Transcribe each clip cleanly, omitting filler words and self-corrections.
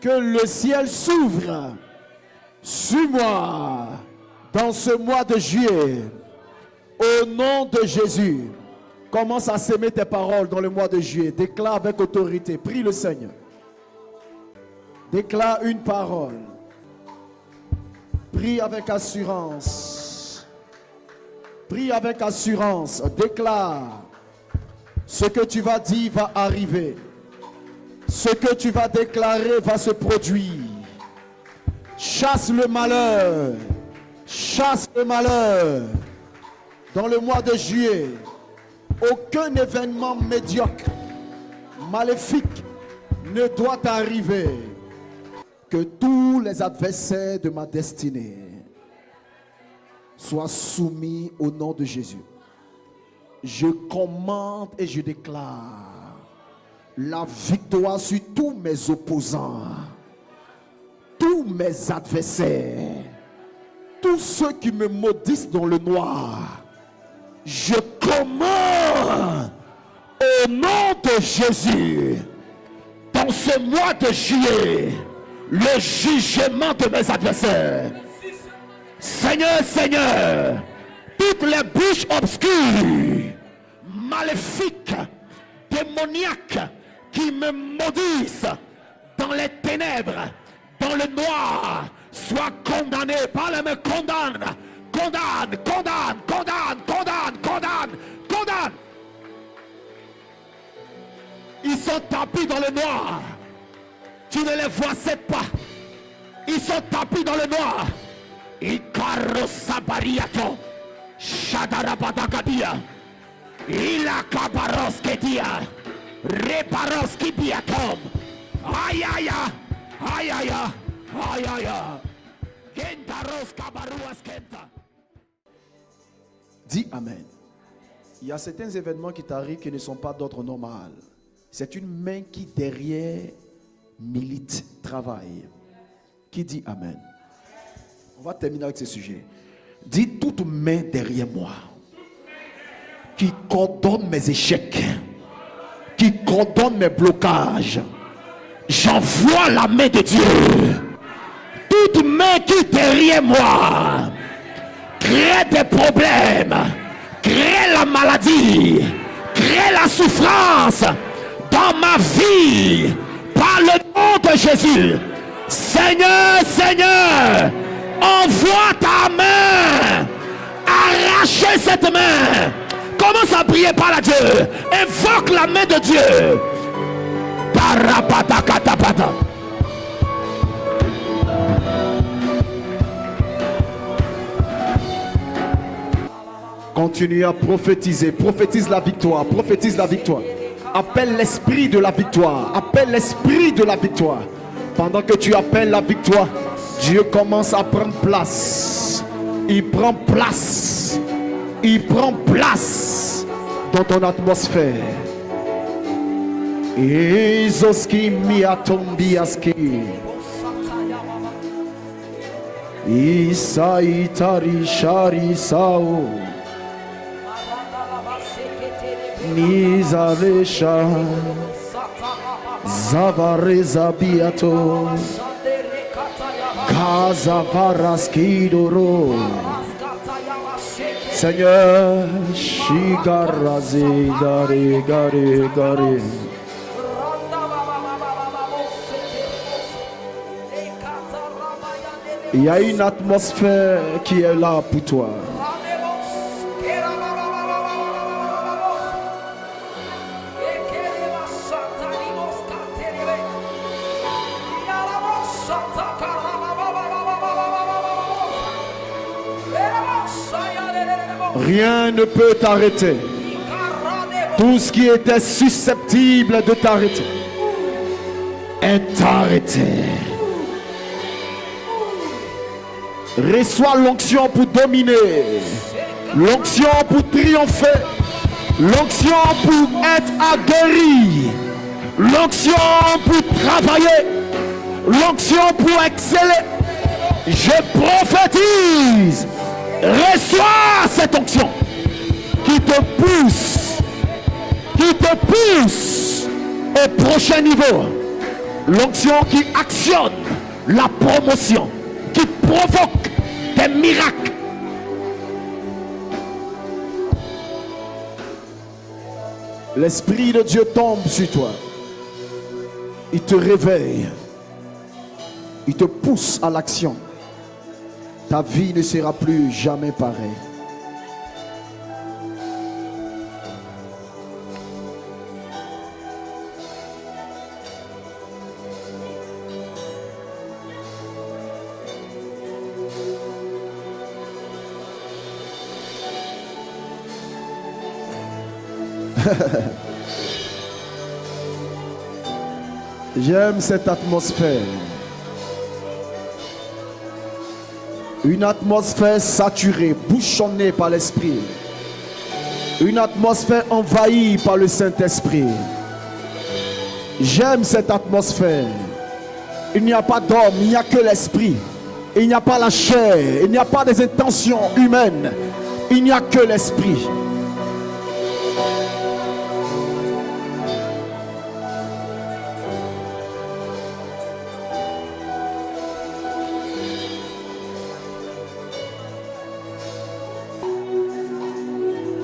Que le ciel s'ouvre sur moi dans ce mois de juillet. Au nom de Jésus. Commence à s'aimer tes paroles dans le mois de juillet. Déclare avec autorité. Prie le Seigneur. Déclare une parole. Prie avec assurance. Prie avec assurance. Déclare. Ce que tu vas dire va arriver. Ce que tu vas déclarer va se produire. Chasse le malheur. Chasse le malheur. Dans le mois de juillet, aucun événement médiocre, maléfique ne doit arriver. Que tous les adversaires de ma destinée soient soumis au nom de Jésus. Je commande et je déclare la victoire sur tous mes opposants, tous mes adversaires, tous ceux qui me maudissent dans le noir. Je commande au nom de Jésus, dans ce mois de juillet, le jugement de mes adversaires. Seigneur, Seigneur, toutes les bouches obscures, maléfiques, démoniaques, qui me maudissent dans les ténèbres, dans le noir, soient condamnées. Parle, me condamne. Condamne, condamne, condamne, condamne, condamne, condamne. Ils sont tapis dans le noir. Tu ne les vois pas. Ils sont tapis dans le noir. Ikarosabariato. Shadarabadagadia. Ilakabaroskedia. Reparoskidiatom. Ayaya. Ayaya. Ayaya. Kentaroskabaruaskenta. Dis Amen. Il y a certains événements qui t'arrivent qui ne sont pas d'ordre normal. C'est une main qui derrière milite, travaille. Qui dit Amen? On va terminer avec ce sujet. Dis toute main derrière moi qui coordonne mes échecs, qui coordonne mes blocages. J'envoie la main de Dieu. Toute main qui derrière moi crée des problèmes, crée la maladie, crée la souffrance dans ma vie, par le nom de Jésus. Seigneur, Seigneur, envoie ta main, arrachez cette main. Commence à prier par la Dieu, invoque la main de Dieu. Parapata. Continue à prophétiser. Prophétise la victoire. Prophétise la victoire. Appelle l'esprit de la victoire. Appelle l'esprit de la victoire. Pendant que tu appelles la victoire, Dieu commence à prendre place. Il prend place. Il prend place dans ton atmosphère. Izoski miatombiaski. Isaitari shari sao. Nizaresha Zavareza biato Kazavaraskidoro. Seigneur, Shigarazi gare gare gare. Il y a une atmosphère qui est là pour toi. Rien ne peut t'arrêter. Tout ce qui était susceptible de t'arrêter est arrêté. Reçois l'onction pour dominer, l'onction pour triompher, l'onction pour être aguerri, l'onction pour travailler, l'onction pour exceller. Je prophétise. Reçois cette onction qui te pousse au prochain niveau, L'onction qui actionne la promotion, qui provoque des miracles. L'Esprit de Dieu tombe sur toi. Il te réveille. Il te pousse à l'action. Ta vie ne sera plus jamais pareille. J'aime cette atmosphère. Une atmosphère saturée, bouchonnée par l'Esprit. Une atmosphère envahie par le Saint-Esprit. J'aime cette atmosphère. Il n'y a pas d'homme, il n'y a que l'Esprit. Il n'y a pas la chair, il n'y a pas des intentions humaines. Il n'y a que l'Esprit.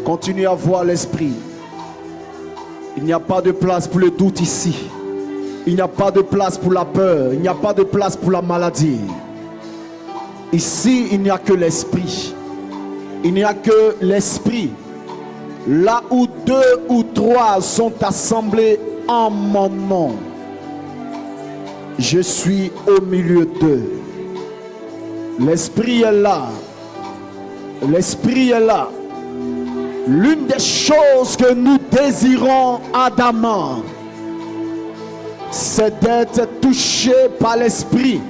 Continue à voir l'Esprit. Il n'y a pas de place pour le doute ici. Il n'y a pas de place pour la peur. Il n'y a pas de place pour la maladie. Ici, il n'y a que l'Esprit. Il n'y a que l'Esprit. Là où 2 ou 3 sont assemblés en mon nom, je suis au milieu d'eux. L'Esprit est là. L'Esprit est là. L'une des choses que nous désirons ardemment, c'est d'être touché par l'Esprit.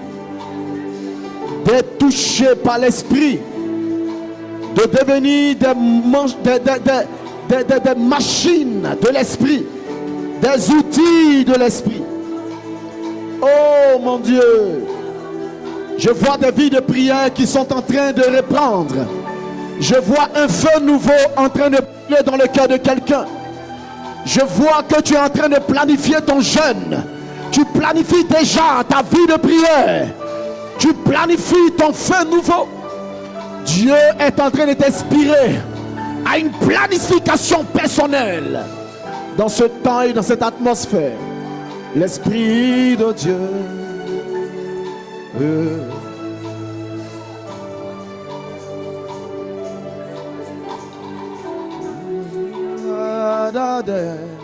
D'être touché par l'Esprit. De devenir des machines de l'Esprit. Des outils de l'Esprit. Oh mon Dieu. Je vois des vies de prière qui sont en train de reprendre. Je vois un feu nouveau en train de brûler dans le cœur de quelqu'un. Je vois que tu es en train de planifier ton jeûne. Tu planifies déjà ta vie de prière. Tu planifies ton feu nouveau. Dieu est en train de t'inspirer à une planification personnelle dans ce temps et dans cette atmosphère. L'Esprit de Dieu. Da, da.